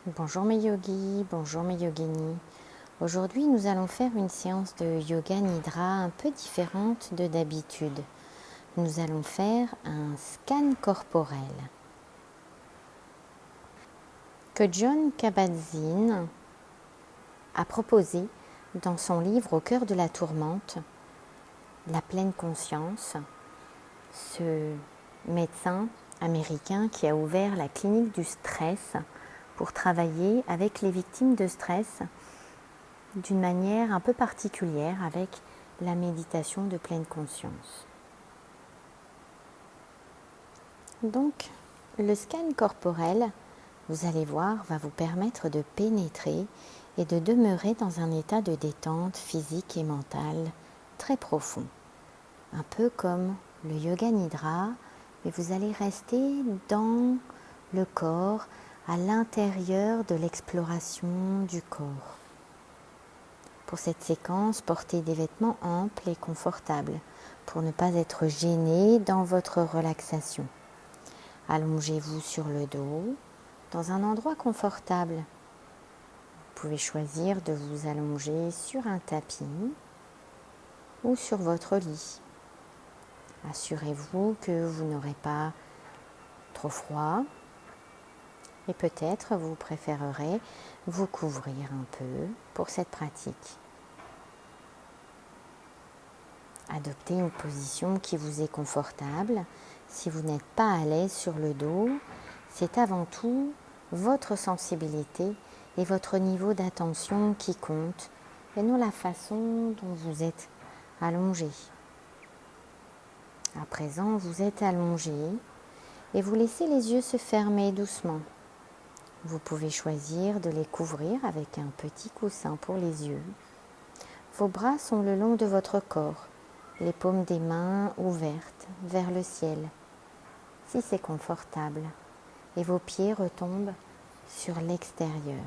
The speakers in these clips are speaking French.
Bonjour mes yogis, bonjour mes yoginis. Aujourd'hui, nous allons faire une séance de yoga nidra un peu différente de d'habitude. Nous allons faire un scan corporel que Jon Kabat-Zinn a proposé dans son livre Au cœur de la tourmente, la pleine conscience. Ce médecin américain qui a ouvert la clinique du stress pour travailler avec les victimes de stress d'une manière un peu particulière avec la méditation de pleine conscience. Donc, le scan corporel, vous allez voir, va vous permettre de pénétrer et de demeurer dans un état de détente physique et mentale très profond. Un peu comme le yoga nidra, mais vous allez rester dans le corps, à l'intérieur de l'exploration du corps. Pour cette séquence, portez des vêtements amples et confortables pour ne pas être gêné dans votre relaxation. Allongez-vous sur le dos dans un endroit confortable. Vous pouvez choisir de vous allonger sur un tapis ou sur votre lit. Assurez-vous que vous n'aurez pas trop froid et peut-être vous préférerez vous couvrir un peu pour cette pratique. Adoptez une position qui vous est confortable. Si vous n'êtes pas à l'aise sur le dos, c'est avant tout votre sensibilité et votre niveau d'attention qui compte et non la façon dont vous êtes allongé. À présent, vous êtes allongé et vous laissez les yeux se fermer doucement. Vous pouvez choisir de les couvrir avec un petit coussin pour les yeux. Vos bras sont le long de votre corps, les paumes des mains ouvertes vers le ciel, si c'est confortable, et vos pieds retombent sur l'extérieur.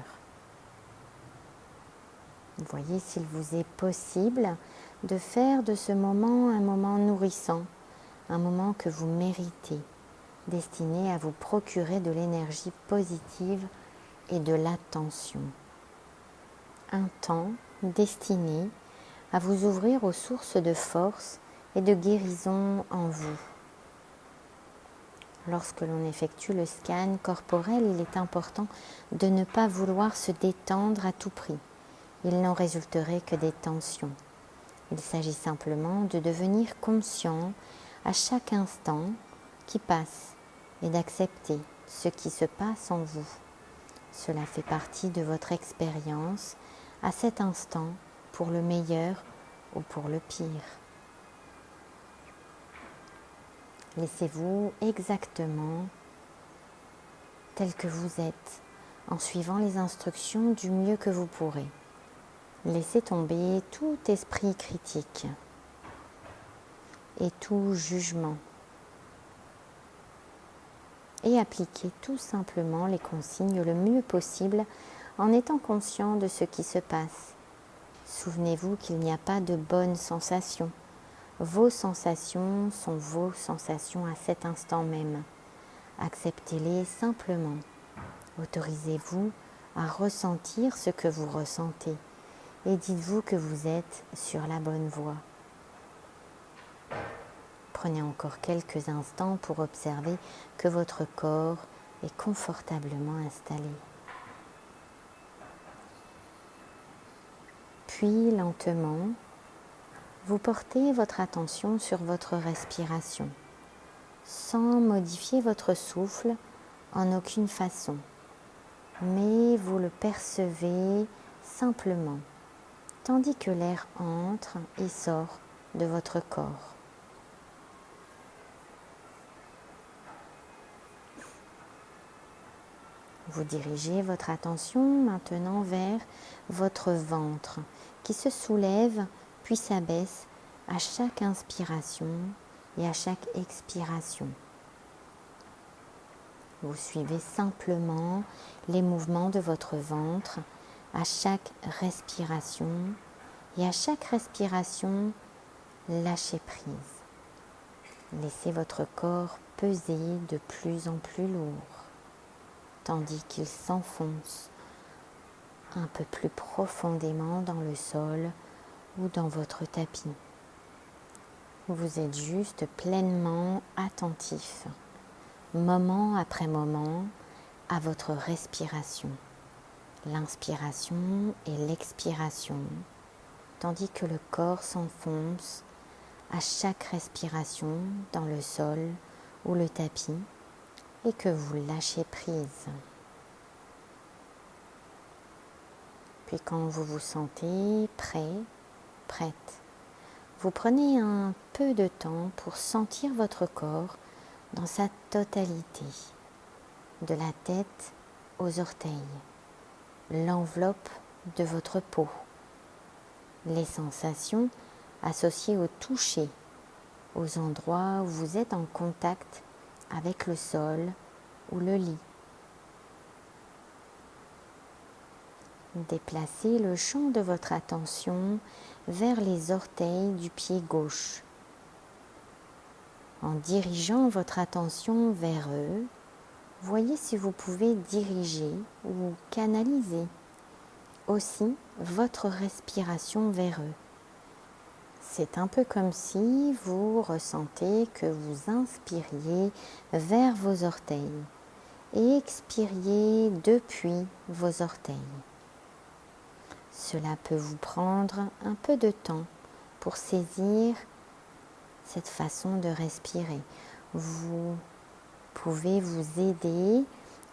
Voyez s'il vous est possible de faire de ce moment un moment nourrissant, un moment que vous méritez, destiné à vous procurer de l'énergie positive et de l'attention. Un temps destiné à vous ouvrir aux sources de force et de guérison en vous. Lorsque l'on effectue le scan corporel, il est important de ne pas vouloir se détendre à tout prix. Il n'en résulterait que des tensions. Il s'agit simplement de devenir conscient à chaque instant qui passe et d'accepter ce qui se passe en vous. Cela fait partie de votre expérience à cet instant pour le meilleur ou pour le pire. Laissez-vous exactement tel que vous êtes en suivant les instructions du mieux que vous pourrez. Laissez tomber tout esprit critique et tout jugement et appliquez tout simplement les consignes le mieux possible en étant conscient de ce qui se passe. Souvenez-vous qu'il n'y a pas de bonnes sensations. Vos sensations sont vos sensations à cet instant même. Acceptez-les simplement. Autorisez-vous à ressentir ce que vous ressentez et dites-vous que vous êtes sur la bonne voie. Prenez encore quelques instants pour observer que votre corps est confortablement installé. Puis lentement, vous portez votre attention sur votre respiration, sans modifier votre souffle en aucune façon, mais vous le percevez simplement, tandis que l'air entre et sort de votre corps. Vous dirigez votre attention maintenant vers votre ventre qui se soulève puis s'abaisse à chaque inspiration et à chaque expiration. Vous suivez simplement les mouvements de votre ventre à chaque respiration et à chaque respiration, lâchez prise. Laissez votre corps peser de plus en plus lourd. tandis qu'il s'enfonce un peu plus profondément dans le sol ou dans votre tapis. Vous êtes juste pleinement attentif, moment après moment, à votre respiration, l'inspiration et l'expiration, tandis que le corps s'enfonce à chaque respiration dans le sol ou le tapis et que vous lâchez prise. Puis quand vous vous sentez prêt, prête, vous prenez un peu de temps pour sentir votre corps dans sa totalité, de la tête aux orteils, l'enveloppe de votre peau, les sensations associées au toucher, aux endroits où vous êtes en contact avec le sol ou le lit. Déplacez le champ de votre attention vers les orteils du pied gauche. En dirigeant votre attention vers eux, voyez si vous pouvez diriger ou canaliser aussi votre respiration vers eux. C'est un peu comme si vous ressentez que vous inspiriez vers vos orteils et expiriez depuis vos orteils. Cela peut vous prendre un peu de temps pour saisir cette façon de respirer. Vous pouvez vous aider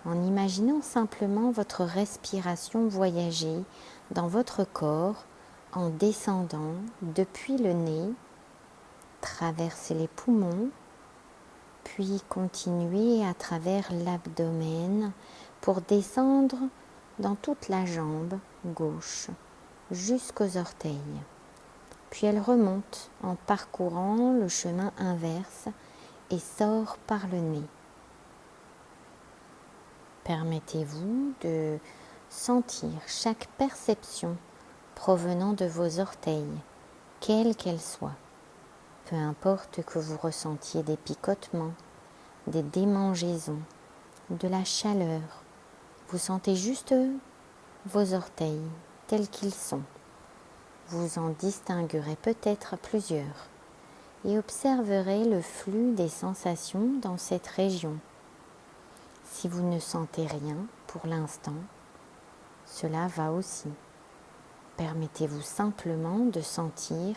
en imaginant simplement votre respiration voyager dans votre corps en descendant depuis le nez, traverser les poumons, puis continuer à travers l'abdomen pour descendre dans toute la jambe gauche jusqu'aux orteils. Puis elle remonte en parcourant le chemin inverse et sort par le nez. Permettez-vous de sentir chaque perception provenant de vos orteils, quelle qu'elle soit. Peu importe que vous ressentiez des picotements, des démangeaisons, de la chaleur, vous sentez juste vos orteils tels qu'ils sont. Vous en distinguerez peut-être plusieurs et observerez le flux des sensations dans cette région. Si vous ne sentez rien pour l'instant, cela va aussi. Permettez-vous simplement de sentir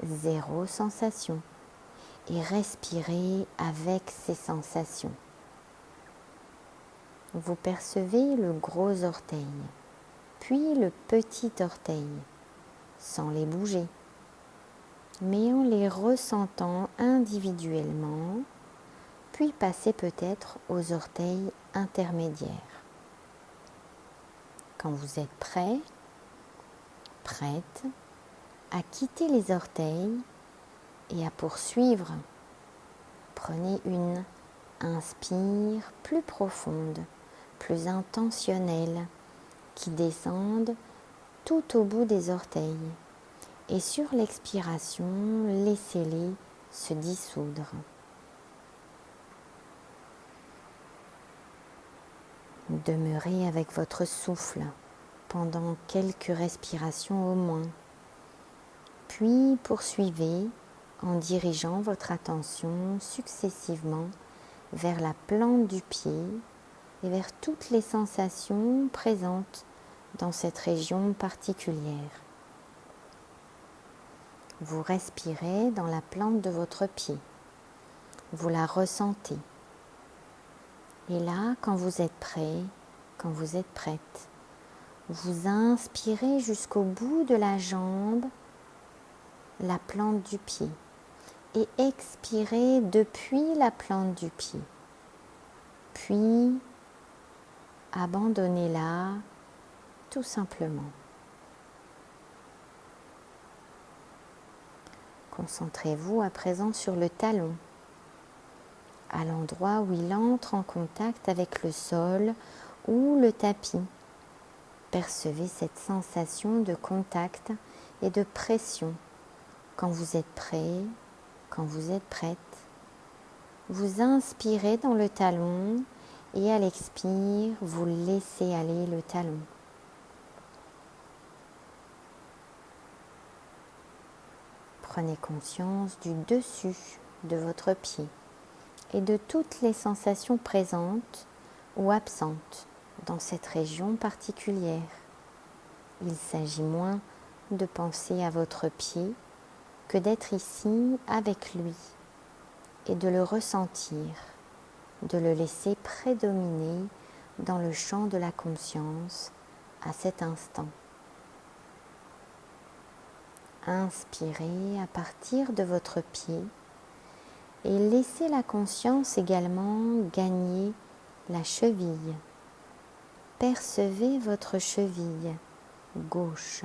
zéro sensation et respirez avec ces sensations. Vous percevez le gros orteil, puis le petit orteil, sans les bouger, mais en les ressentant individuellement, puis passez peut-être aux orteils intermédiaires. Quand vous êtes prêt, prête à quitter les orteils et à poursuivre, prenez une inspire plus profonde, plus intentionnelle, qui descende tout au bout des orteils. Et sur l'expiration, laissez-les se dissoudre. Demeurez avec votre souffle pendant quelques respirations au moins. Puis poursuivez en dirigeant votre attention successivement vers la plante du pied et vers toutes les sensations présentes dans cette région particulière. Vous respirez dans la plante de votre pied. Vous la ressentez. Et là, quand vous êtes prêt, quand vous êtes prête, vous inspirez jusqu'au bout de la jambe, la plante du pied, et expirez depuis la plante du pied. Puis, abandonnez-la tout simplement. Concentrez-vous à présent sur le talon, à l'endroit où il entre en contact avec le sol ou le tapis. Percevez cette sensation de contact et de pression. Quand vous êtes prêt, quand vous êtes prête, vous inspirez dans le talon Et à l'expire, vous laissez aller le talon. Prenez conscience du dessus de votre pied et de toutes les sensations présentes ou absentes dans cette région particulière. Il s'agit moins de penser à votre pied que d'être ici avec lui et de le ressentir, de le laisser prédominer dans le champ de la conscience à cet instant. Inspirez à partir de votre pied et laissez la conscience également gagner la cheville. Percevez votre cheville gauche.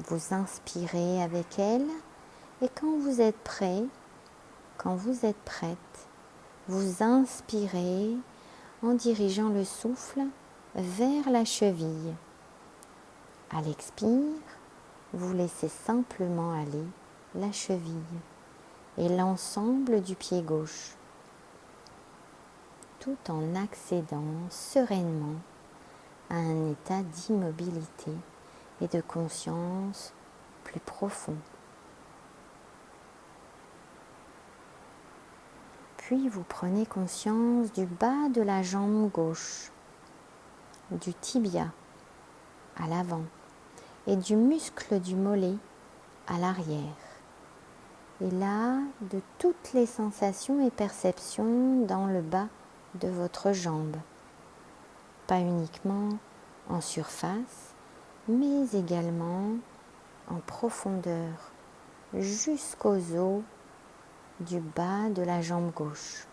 Vous inspirez avec elle et quand vous êtes prêt, quand vous êtes prête, vous inspirez en dirigeant le souffle vers la cheville. À l'expire, vous laissez simplement aller la cheville et l'ensemble du pied gauche, tout en accédant sereinement à un état d'immobilité et de conscience plus profond. Puis vous prenez conscience du bas de la jambe gauche, du tibia à l'avant et du muscle du mollet à l'arrière. Et là, de toutes les sensations et perceptions dans le bas de votre jambe. Pas uniquement en surface, mais également en profondeur, jusqu'aux os du bas de la jambe gauche.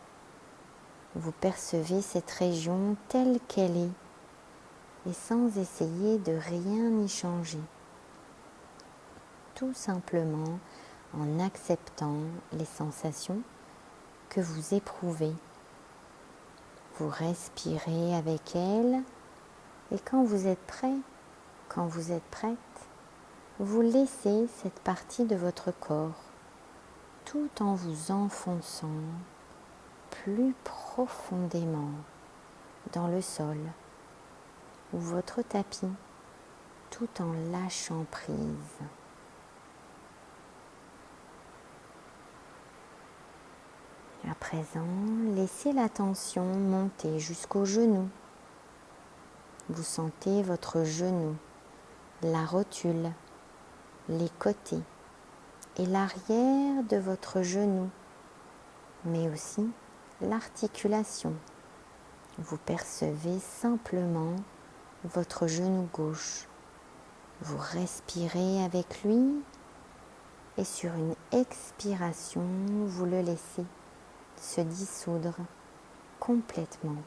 Vous percevez cette région telle qu'elle est et sans essayer de rien y changer. Tout simplement en acceptant les sensations que vous éprouvez. Vous respirez avec elles et quand vous êtes prêt, quand vous êtes prête, vous laissez cette partie de votre corps tout en vous enfonçant plus profondément dans le sol ou votre tapis tout en lâchant prise. À présent, laissez la tension monter jusqu'au genou. Vous sentez votre genou, la rotule, les côtés et l'arrière de votre genou, mais aussi l'articulation. Vous percevez simplement votre genou gauche. Vous respirez avec lui et sur une expiration, vous le laissez se dissoudre complètement.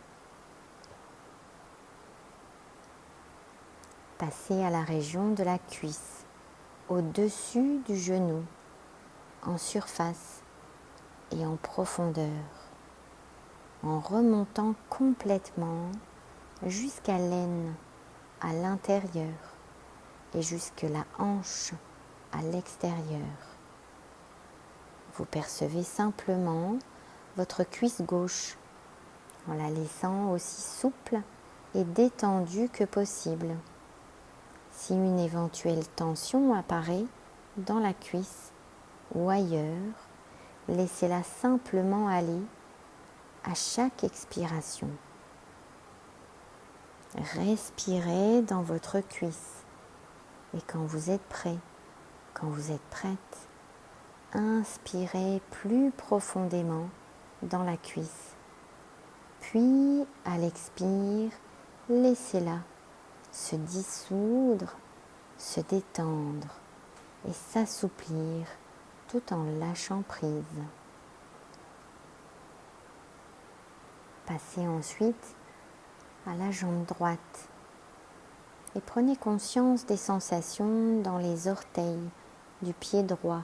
Passez à la région de la cuisse, au-dessus du genou, en surface et en profondeur, en remontant complètement jusqu'à l'aine à l'intérieur et jusque la hanche à l'extérieur. Vous percevez simplement votre cuisse gauche en la laissant aussi souple et détendue que possible. Si une éventuelle tension apparaît dans la cuisse ou ailleurs, laissez-la simplement aller à chaque expiration. Respirez dans votre cuisse et quand vous êtes prêt, quand vous êtes prête, inspirez plus profondément dans la cuisse. Puis, à l'expire, laissez-la se dissoudre, se détendre et s'assouplir tout en lâchant prise. Passez ensuite à la jambe droite et prenez conscience des sensations dans les orteils du pied droit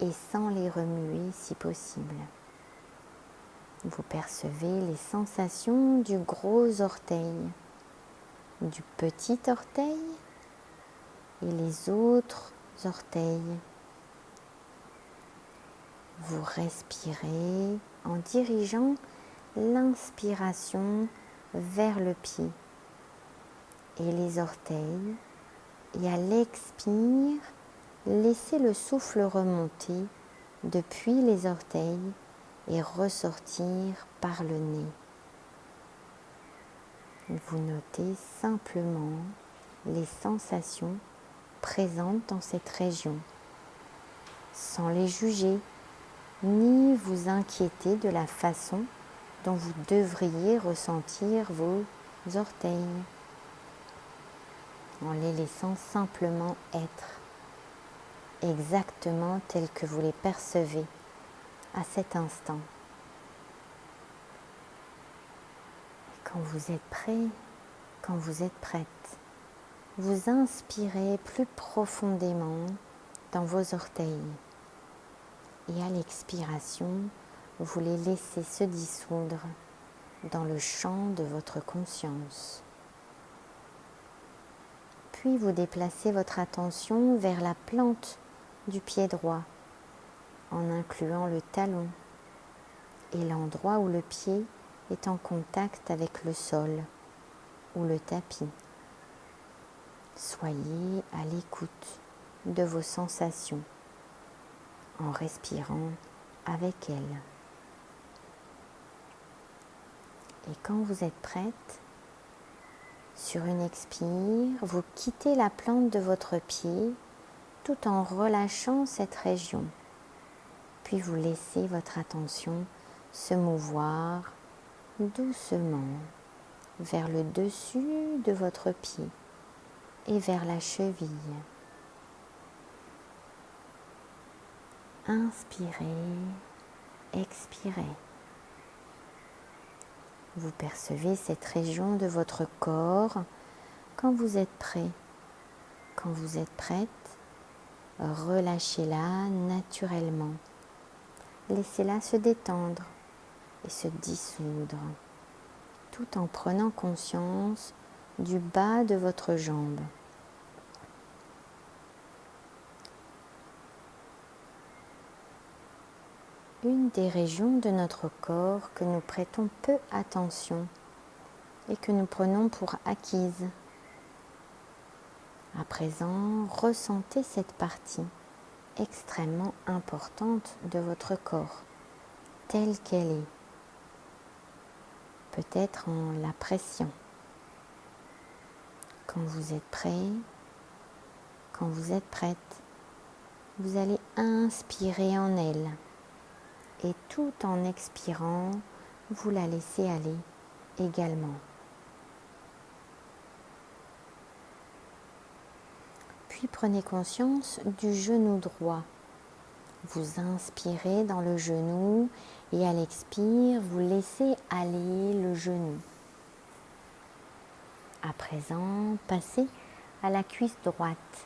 et sans les remuer si possible. Vous percevez les sensations du gros orteil, du petit orteil et les autres orteils. Vous respirez en dirigeant l'inspiration vers le pied et les orteils. Et à l'expire, laissez le souffle remonter depuis les orteils et ressortir par le nez. Vous notez simplement les sensations présentes dans cette région, sans les juger, ni vous inquiéter de la façon dont vous devriez ressentir vos orteils, en les laissant simplement être exactement tels que vous les percevez à cet instant. Quand vous êtes prêt, quand vous êtes prête, vous inspirez plus profondément dans vos orteils et à l'expiration, vous les laissez se dissoudre dans le champ de votre conscience. Puis vous déplacez votre attention vers la plante du pied droit en incluant le talon et l'endroit où le pied est en contact avec le sol ou le tapis. Soyez à l'écoute de vos sensations en respirant avec elles. Et quand vous êtes prête, sur une expire, vous quittez la plante de votre pied tout en relâchant cette région. Puis vous laissez votre attention se mouvoir doucement vers le dessus de votre pied et vers la cheville. Inspirez, expirez. Vous percevez cette région de votre corps quand vous êtes prêt. Quand vous êtes prête, relâchez-la naturellement. Laissez-la se détendre et se dissoudre, tout en prenant conscience du bas de votre jambe. Une des régions de notre corps que nous prêtons peu attention et que nous prenons pour acquise. À présent, ressentez cette partie extrêmement importante de votre corps, telle qu'elle est, peut-être en l'appréciant. Quand vous êtes prêt, quand vous êtes prête, vous allez inspirer en elle et tout en expirant, vous la laissez aller également. Puis prenez conscience du genou droit. Vous inspirez dans le genou et à l'expire, vous laissez aller le genou. À présent, passez à la cuisse droite,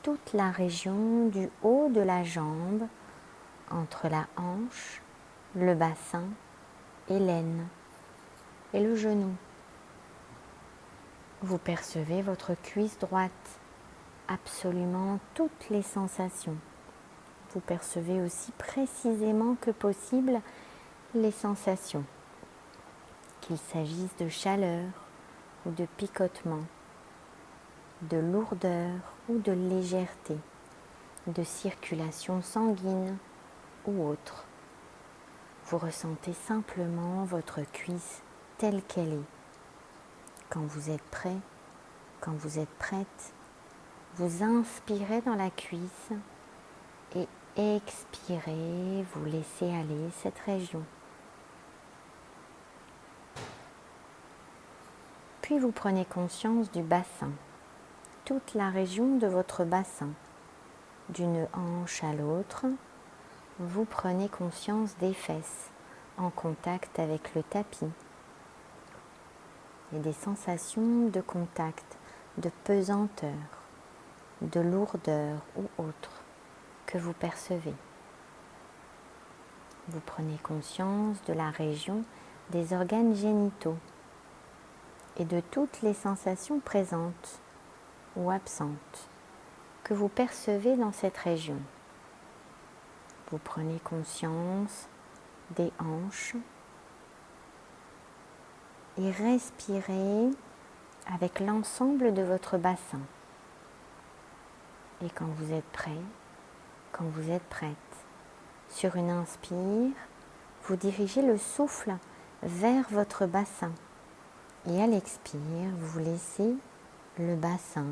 toute la région du haut de la jambe, entre la hanche, le bassin et l'aine et le genou. Vous percevez votre cuisse droite, absolument toutes les sensations. Vous percevez aussi précisément que possible les sensations, qu'il s'agisse de chaleur ou de picotement, de lourdeur ou de légèreté, de circulation sanguine ou autre. Vous ressentez simplement votre cuisse telle qu'elle est. Quand vous êtes prêt, quand vous êtes prête, vous inspirez dans la cuisse et expirez, vous laissez aller cette région. Puis vous prenez conscience du bassin, toute la région de votre bassin, d'une hanche à l'autre. Vous prenez conscience des fesses en contact avec le tapis et des sensations de contact, de pesanteur, de lourdeur ou autre que vous percevez. Vous prenez conscience de la région des organes génitaux et de toutes les sensations présentes ou absentes que vous percevez dans cette région. Vous prenez conscience des hanches, et respirez avec l'ensemble de votre bassin. Et quand vous êtes prêt, quand vous êtes prête, sur une inspire, vous dirigez le souffle vers votre bassin. Et à l'expire, vous laissez le bassin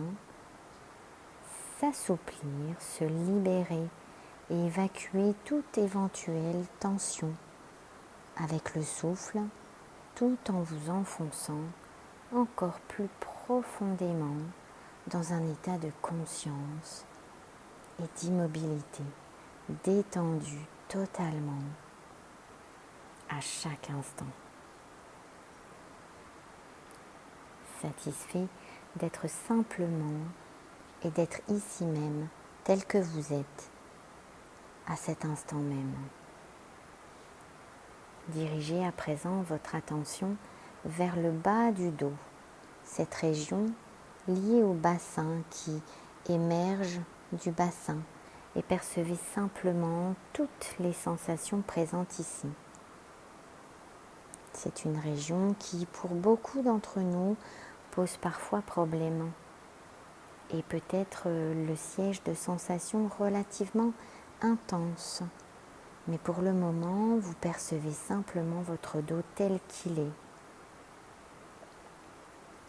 s'assouplir, se libérer et évacuer toute éventuelle tension avec le souffle, tout en vous enfonçant encore plus profondément dans un état de conscience et d'immobilité, détendu totalement à chaque instant. Satisfait d'être simplement et d'être ici même, tel que vous êtes, à cet instant même. Dirigez à présent votre attention vers le bas du dos, cette région liée au bassin qui émerge du bassin, et percevez simplement toutes les sensations présentes ici. C'est une région qui, pour beaucoup d'entre nous, pose parfois problème et peut être le siège de sensations relativement intenses. Mais pour le moment, vous percevez simplement votre dos tel qu'il est.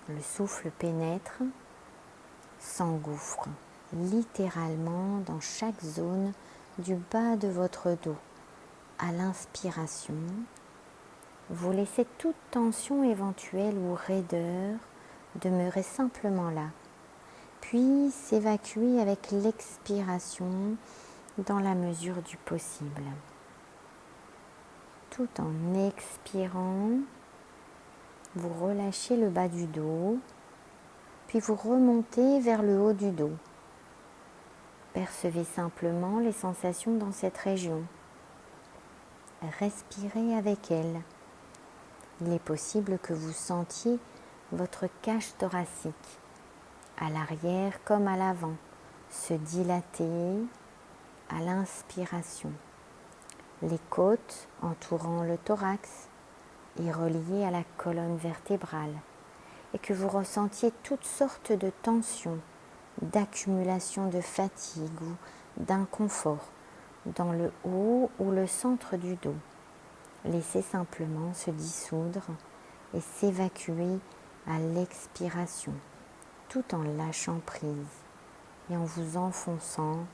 Le souffle pénètre, s'engouffre littéralement dans chaque zone du bas de votre dos. À l'inspiration, vous laissez toute tension éventuelle ou raideur demeurer simplement là, puis s'évacuer avec l'expiration dans la mesure du possible. Tout en expirant, vous relâchez le bas du dos, puis vous remontez vers le haut du dos. Percevez simplement les sensations dans cette région. Respirez avec elle. Il est possible que vous sentiez votre cage thoracique, à l'arrière comme à l'avant, se dilater à l'inspiration. Les côtes entourant le thorax et reliées à la colonne vertébrale, et que vous ressentiez toutes sortes de tensions, d'accumulation de fatigue ou d'inconfort dans le haut ou le centre du dos. Laissez simplement se dissoudre et s'évacuer à l'expiration, tout en lâchant prise et en vous enfonçant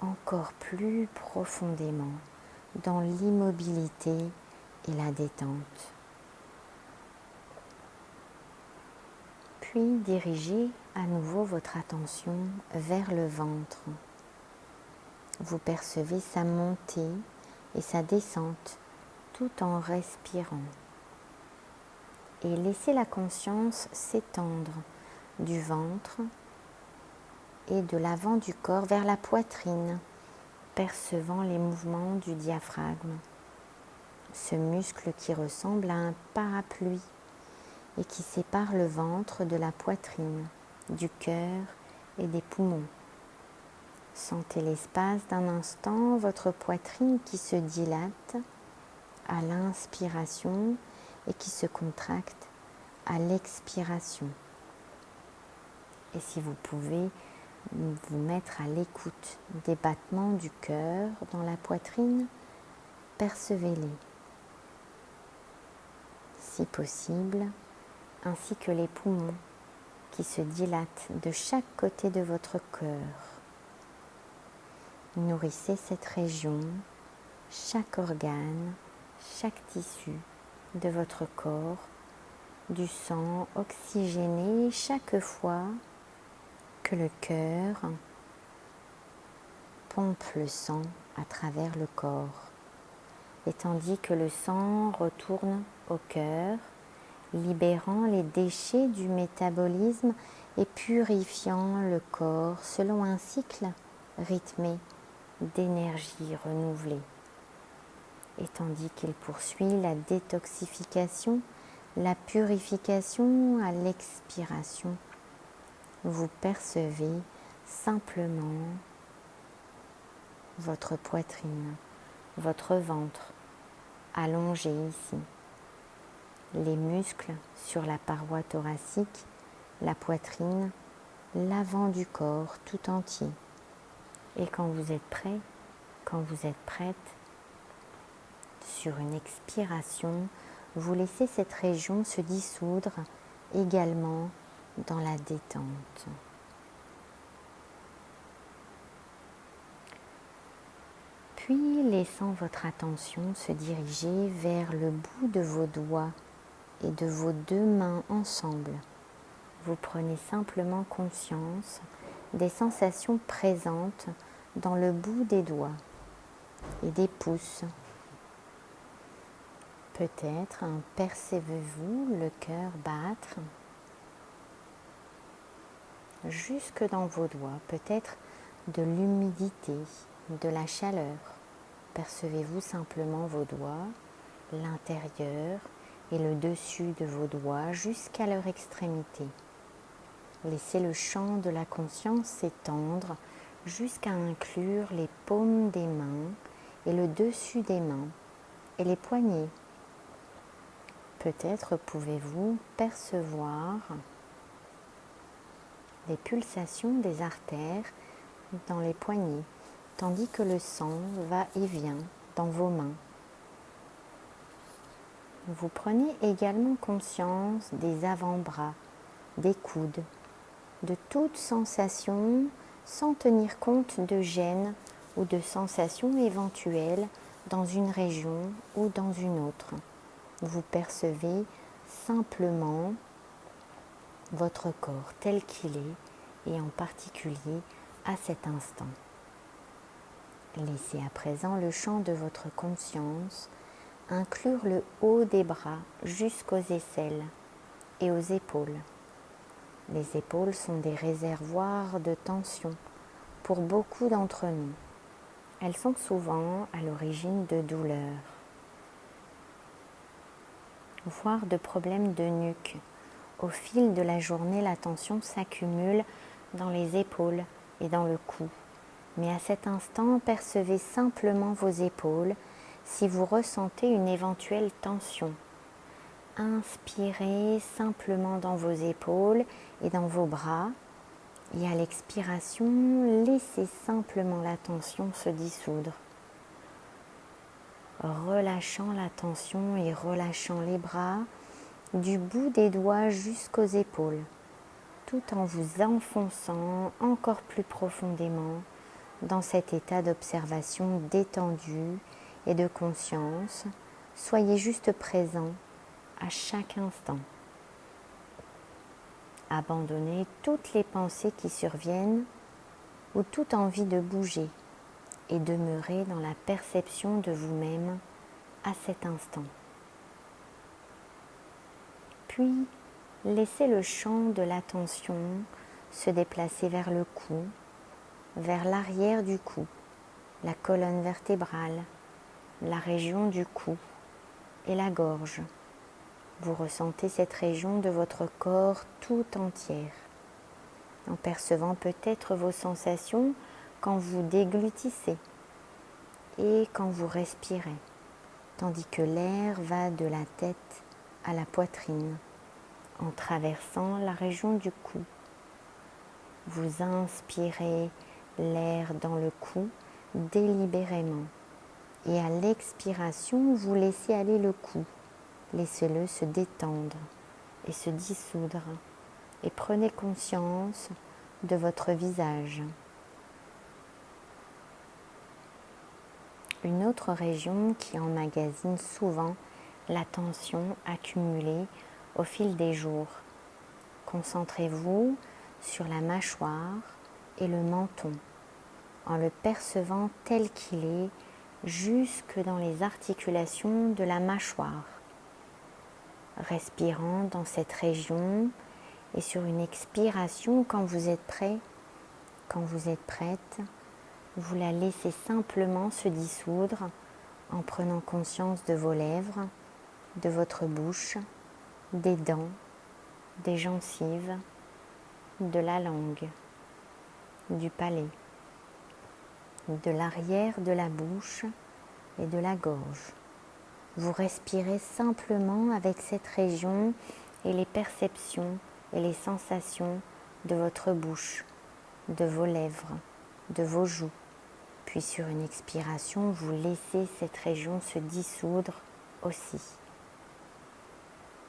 encore plus profondément dans l'immobilité et la détente. Puis dirigez à nouveau votre attention vers le ventre. Vous percevez sa montée et sa descente tout en respirant. Et laissez la conscience s'étendre du ventre et de l'avant du corps vers la poitrine, percevant les mouvements du diaphragme, ce muscle qui ressemble à un parapluie et qui sépare le ventre de la poitrine, du cœur et des poumons. Sentez l'espace d'un instant votre poitrine qui se dilate à l'inspiration et qui se contracte à l'expiration. Et si vous pouvez vous mettre à l'écoute des battements du cœur dans la poitrine, percevez-les. Si possible, ainsi que les poumons qui se dilatent de chaque côté de votre cœur. Nourrissez cette région, chaque organe, chaque tissu de votre corps, du sang oxygéné chaque fois que le cœur pompe le sang à travers le corps. Et tandis que le sang retourne au cœur, libérant les déchets du métabolisme et purifiant le corps selon un cycle rythmé d'énergie renouvelée. Et tandis qu'il poursuit la détoxification, la purification à l'expiration, vous percevez simplement votre poitrine, votre ventre allongé ici, les muscles sur la paroi thoracique, la poitrine, l'avant du corps tout entier. Et quand vous êtes prêt, quand vous êtes prête, sur une expiration, vous laissez cette région se dissoudre également dans la détente. Puis, laissant votre attention se diriger vers le bout de vos doigts et de vos deux mains ensemble, vous prenez simplement conscience des sensations présentes dans le bout des doigts et des pouces. Peut-être percevez-vous le cœur battre jusque dans vos doigts, peut-être de l'humidité, de la chaleur. Percevez-vous simplement vos doigts, l'intérieur et le dessus de vos doigts jusqu'à leur extrémité. Laissez le champ de la conscience s'étendre jusqu'à inclure les paumes des mains et le dessus des mains et les poignets. Peut-être pouvez-vous percevoir les pulsations des artères dans les poignets, tandis que le sang va et vient dans vos mains. Vous prenez également conscience des avant-bras, des coudes, de toute sensation sans tenir compte de gêne ou de sensations éventuelles dans une région ou dans une autre. Vous percevez simplement votre corps tel qu'il est et en particulier à cet instant. Laissez à présent le champ de votre conscience inclure le haut des bras jusqu'aux aisselles et aux épaules. Les épaules sont des réservoirs de tension pour beaucoup d'entre nous. Elles sont souvent à l'origine de douleurs, voire de problèmes de nuque. Au fil de la journée, la tension s'accumule dans les épaules et dans le cou. Mais à cet instant, percevez simplement vos épaules si vous ressentez une éventuelle tension. Inspirez simplement dans vos épaules et dans vos bras. Et à l'expiration, laissez simplement la tension se dissoudre. Relâchant la tension et relâchant les bras du bout des doigts jusqu'aux épaules, tout en vous enfonçant encore plus profondément dans cet état d'observation détendu et de conscience. Soyez juste présent à chaque instant. Abandonnez toutes les pensées qui surviennent ou toute envie de bouger et demeurez dans la perception de vous-même à cet instant. Puis, laissez le champ de l'attention se déplacer vers le cou, vers l'arrière du cou, la colonne vertébrale, la région du cou et la gorge. Vous ressentez cette région de votre corps tout entière, en percevant peut-être vos sensations quand vous déglutissez et quand vous respirez, tandis que l'air va de la tête à la poitrine, en traversant la région du cou. Vous inspirez l'air dans le cou délibérément et à l'expiration, vous laissez aller le cou. Laissez-le se détendre et se dissoudre et prenez conscience de votre visage. Une autre région qui emmagasine souvent la tension accumulée au fil des jours. Concentrez-vous sur la mâchoire et le menton en le percevant tel qu'il est jusque dans les articulations de la mâchoire. Respirant dans cette région et sur une expiration, quand vous êtes prêt, quand vous êtes prête, vous la laissez simplement se dissoudre en prenant conscience de vos lèvres, de votre bouche, des dents, des gencives, de la langue, du palais, de l'arrière de la bouche et de la gorge. Vous respirez simplement avec cette région et les perceptions et les sensations de votre bouche, de vos lèvres, de vos joues. Puis sur une expiration, vous laissez cette région se dissoudre aussi.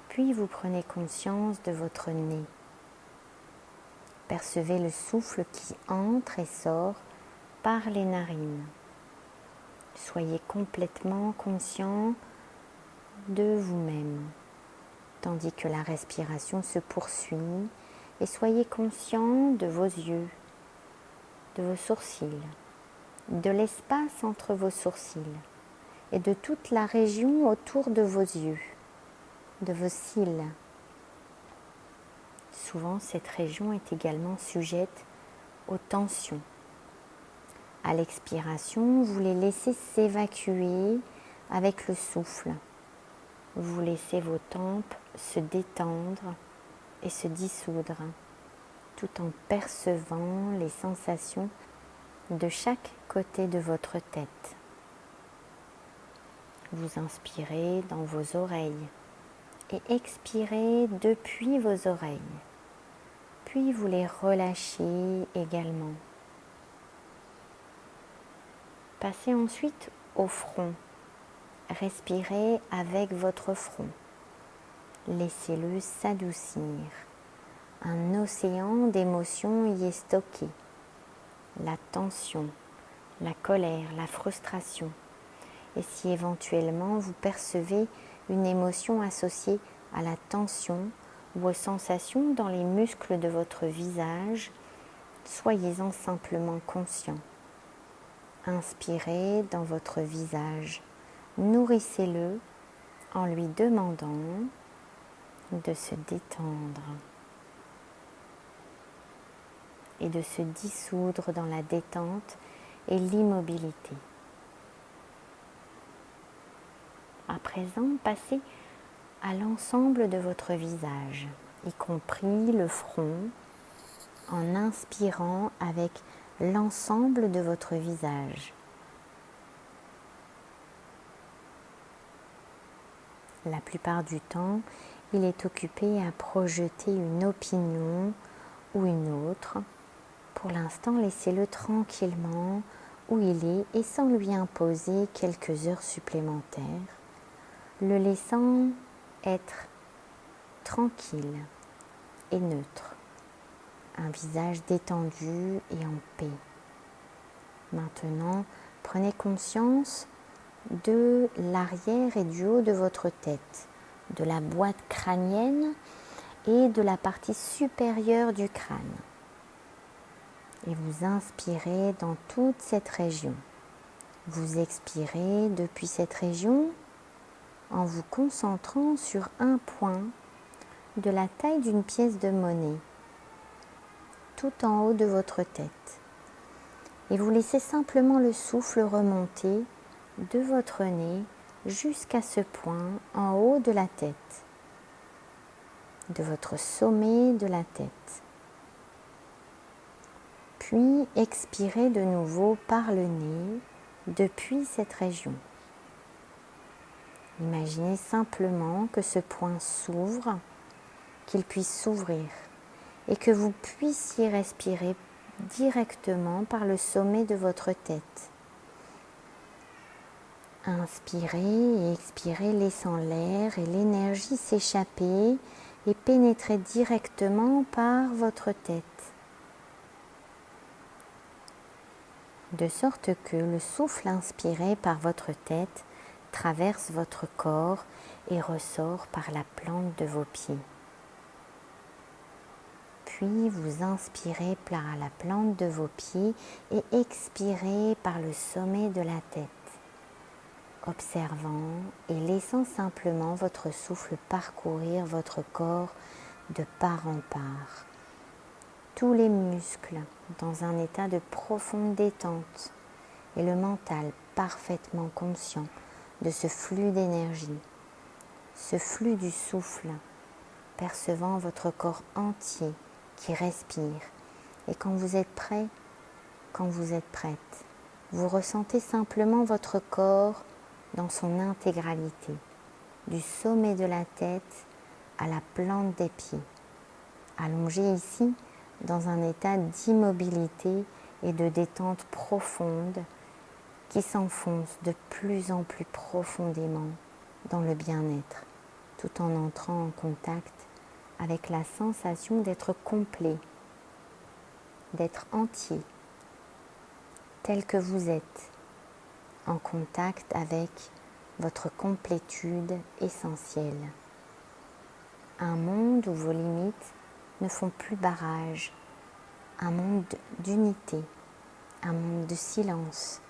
Puis vous prenez conscience de votre nez. Percevez le souffle qui entre et sort par les narines. Soyez complètement conscient de vous-même, tandis que la respiration se poursuit, et soyez conscient de vos yeux, de vos sourcils, de l'espace entre vos sourcils et de toute la région autour de vos yeux, de vos cils. Souvent, cette région est également sujette aux tensions. À l'expiration, vous les laissez s'évacuer avec le souffle. Vous laissez vos tempes se détendre et se dissoudre, tout en percevant les sensations de chaque côté de votre tête. Vous inspirez dans vos oreilles et expirez depuis vos oreilles. Puis vous les relâchez également. Passez ensuite au front. Respirez avec votre front. Laissez-le s'adoucir. Un océan d'émotions y est stocké. La tension, la colère, la frustration. Et si éventuellement vous percevez une émotion associée à la tension ou aux sensations dans les muscles de votre visage, soyez-en simplement conscient. Inspirez dans votre visage, nourrissez-le en lui demandant de se détendre et de se dissoudre dans la détente et l'immobilité. À présent, passez à l'ensemble de votre visage, y compris le front, en inspirant avec l'ensemble de votre visage. La plupart du temps, il est occupé à projeter une opinion ou une autre. Pour l'instant, laissez-le tranquillement où il est et sans lui imposer quelques heures supplémentaires, le laissant être tranquille et neutre, un visage détendu et en paix. Maintenant, prenez conscience de l'arrière et du haut de votre tête, de la boîte crânienne et de la partie supérieure du crâne. Et vous inspirez dans toute cette région. Vous expirez depuis cette région en vous concentrant sur un point de la taille d'une pièce de monnaie, tout en haut de votre tête. Et vous laissez simplement le souffle remonter de votre nez jusqu'à ce point en haut de la tête, de votre sommet de la tête. Puis expirez de nouveau par le nez depuis cette région. Imaginez simplement que ce point s'ouvre, qu'il puisse s'ouvrir et que vous puissiez respirer directement par le sommet de votre tête. Inspirez et expirez, laissant l'air et l'énergie s'échapper et pénétrer directement par votre tête. De sorte que le souffle inspiré par votre tête traverse votre corps et ressort par la plante de vos pieds. Puis vous inspirez par la plante de vos pieds et expirez par le sommet de la tête, observant et laissant simplement votre souffle parcourir votre corps de part en part. Tous les muscles dans un état de profonde détente et le mental parfaitement conscient de ce flux d'énergie, ce flux du souffle, percevant votre corps entier qui respire. Et quand vous êtes prêt, quand vous êtes prête, vous ressentez simplement votre corps dans son intégralité, du sommet de la tête à la plante des pieds. Allongé ici dans un état d'immobilité et de détente profonde qui s'enfonce de plus en plus profondément dans le bien-être, tout en entrant en contact avec la sensation d'être complet, d'être entier, tel que vous êtes, en contact avec votre complétude essentielle. Un monde où vos limites ne font plus barrage, un monde d'unité, un monde de silence,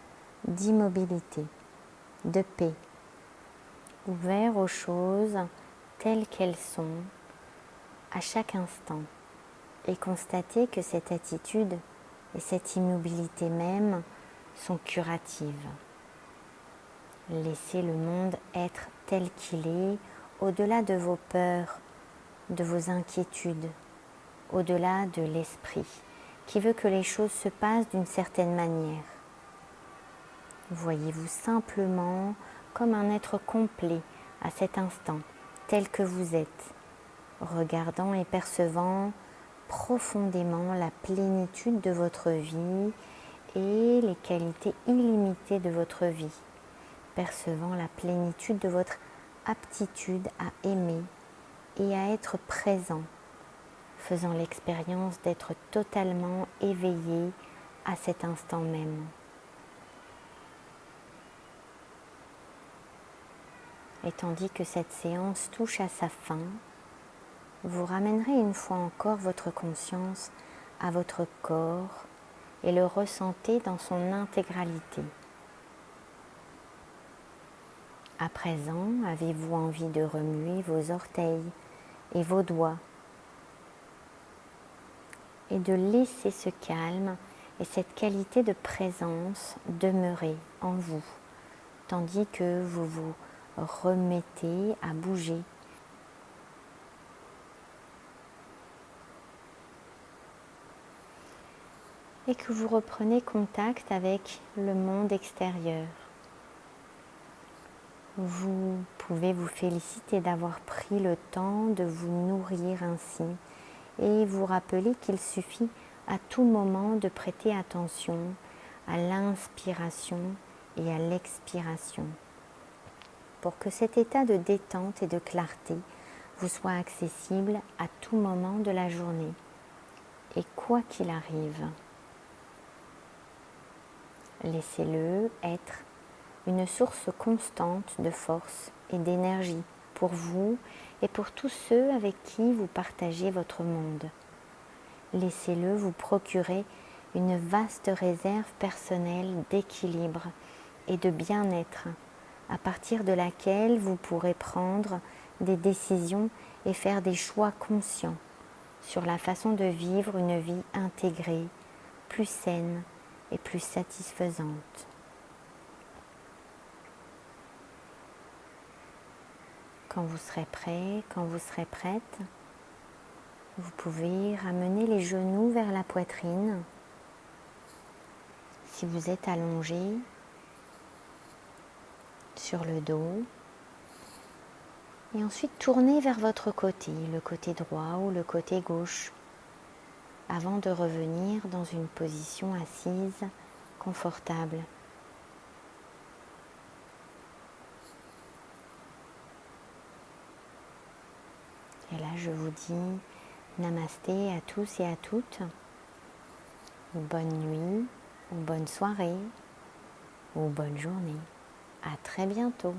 d'immobilité, de paix, ouvert aux choses telles qu'elles sont à chaque instant et constater que cette attitude et cette immobilité même sont curatives. Laissez le monde être tel qu'il est, au-delà de vos peurs, de vos inquiétudes, au-delà de l'esprit qui veut que les choses se passent d'une certaine manière. Voyez-vous simplement comme un être complet à cet instant, tel que vous êtes, regardant et percevant profondément la plénitude de votre vie et les qualités illimitées de votre vie, percevant la plénitude de votre aptitude à aimer et à être présent, faisant l'expérience d'être totalement éveillé à cet instant même. Et tandis que cette séance touche à sa fin, vous ramènerez une fois encore votre conscience à votre corps et le ressentez dans son intégralité. À présent, avez-vous envie de remuer vos orteils et vos doigts et de laisser ce calme et cette qualité de présence demeurer en vous, tandis que vous vous remettez à bouger. Et que vous reprenez contact avec le monde extérieur. Vous pouvez vous féliciter d'avoir pris le temps de vous nourrir ainsi et vous rappeler qu'il suffit à tout moment de prêter attention à l'inspiration et à l'expiration pour que cet état de détente et de clarté vous soit accessible à tout moment de la journée et quoi qu'il arrive. Laissez-le être une source constante de force et d'énergie pour vous et pour tous ceux avec qui vous partagez votre monde. Laissez-le vous procurer une vaste réserve personnelle d'équilibre et de bien-être, à partir de laquelle vous pourrez prendre des décisions et faire des choix conscients sur la façon de vivre une vie intégrée, plus saine et plus satisfaisante. Quand vous serez prêt, quand vous serez prête, vous pouvez ramener les genoux vers la poitrine. Si vous êtes allongé sur le dos, et ensuite tournez vers votre côté, le côté droit ou le côté gauche, avant de revenir dans une position assise confortable. Et là, je vous dis namasté à tous et à toutes. Bonne nuit, ou bonne soirée, ou bonne journée. À très bientôt.